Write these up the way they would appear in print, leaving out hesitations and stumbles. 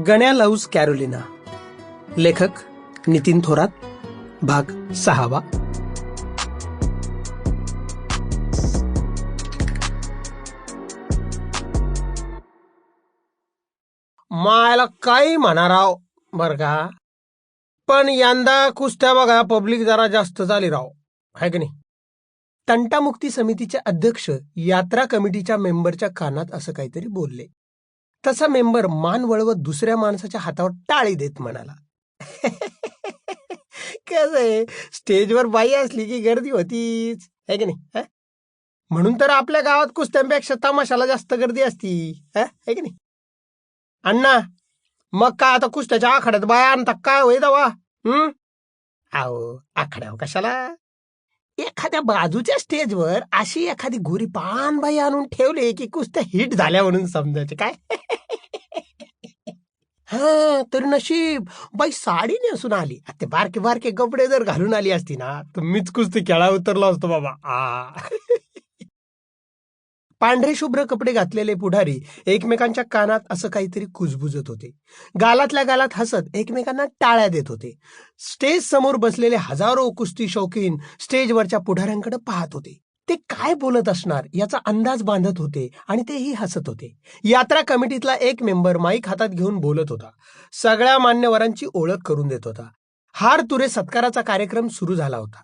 गण्या loves Carolina. लेखक नितीन थोरात. भाग 6. मायला काही म्हणा राव बर का, पण यंदा कुस्त्या बघा पब्लिक जरा जास्त झाली राव, आहे की नाही. तंटामुक्ती समितीचे अध्यक्ष यात्रा कमिटीच्या मेंबरच्या कानात असं काहीतरी बोलले. तसा मेंबर मान वळवत दुसऱ्या माणसाच्या हातावर टाळी देत म्हणाला, कसं आहे, स्टेजवर बाई असली की गर्दी होतीच, आहे की नाही. म्हणून तर आपल्या गावात कुस्त्यांपेक्षा तमाशाला जास्त गर्दी असती, आहे की नाही. अण्णा, मग काय आता कुस्त्याच्या आखाड्यात बाया आणता काय होय दवा? अहो, आखाड्यावर कशाला, एखाद्या बाजूच्या स्टेजवर अशी एखादी गोरी पान बाई आणून ठेवले की कुस्त्या हिट झाल्या म्हणून समजायचे काय. हा तर नशीब बाई साडी नेसून आली, ते बारके बारके कपडे जर घालून आली असती ना तर मीच कुस्ती खेळा उतरलो असतो बाबा. पांढरे शुभ्र कपडे घातलेले पुढारी एकमेकांच्या कानात असं काहीतरी कुजबुजत होते. गालातल्या गालात हसत एकमेकांना टाळ्या देत होते. स्टेज समोर बसलेले हजारो कुस्ती शौकीन स्टेजवरच्या पुढाऱ्यांकडे पाहत होते. ते काय बोलत असणार याचा अंदाज बांधत होते आणि तेही हसत होते. यात्रा कमिटीतला एक मेंबर माईक हातात घेऊन बोलत होता. सगळ्या मान्यवरांची ओळख करून देत होता. हार तुरे सत्काराचा कार्यक्रम सुरू झाला होता.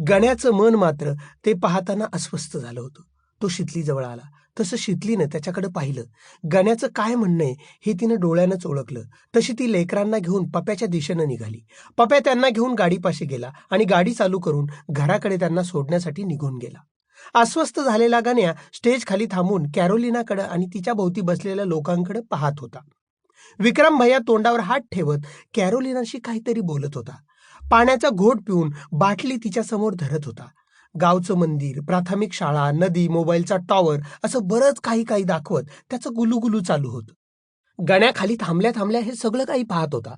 गण्याचं मन मात्र ते पाहताना अस्वस्थ झालं होतं. तो शितलीजवळ आला. तसं शितलीनं त्याच्याकडे पाहिलं. गण्याचं काय म्हणणं आहे हे तिनं डोळ्यानंच ओळखलं. तशी ती लेकरांना घेऊन पप्याच्या दिशेनं निघाली. पप्या त्यांना घेऊन गाडीपाशी गेला आणि गाडी चालू करून घराकडे त्यांना सोडण्यासाठी निघून गेला. अस्वस्थ झालेला गण्या स्टेज खाली थांबून कॅरोलिनाकडे आणि तिच्या भोवती बसलेल्या लोकांकडे पाहत होता. विक्रम भैया तोंडावर हात ठेवत कॅरोलिनाशी काहीतरी बोलत होता. पाण्याचा घोट पिऊन बाटली तिच्या समोर धरत होता. गावचं मंदिर, प्राथमिक शाळा, नदी, मोबाईलचा टॉवर असं बरंच काही काही दाखवत त्याचं गुलुगुलू चालू होतं. गण्या खाली थांबल्या थांबल्या हे सगळं काही पाहत होता.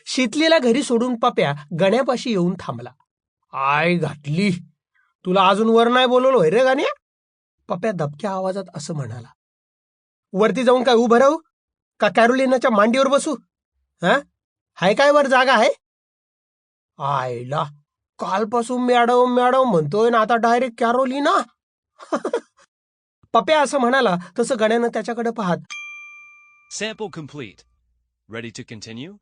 शितलीला घरी सोडून पप्या गण्यापाशी येऊन थांबला. आय घातली, तुला अजून वर नाही बोलवलं होय रे गण्या? पप्या दबक्या आवाजात असं म्हणाला. वरती जाऊन काय उभं राहू का कॅरोलिनाच्या मांडीवर बसू? हाय काय वर जागा आहे? आयला, कालपासून मॅडम मॅडम म्हणतोय ना आता डायरेक्ट कॅरोलिना. पप्या असं म्हणाला तसं गण्यानं त्याच्याकडे पाहत, Sample complete. Ready to continue?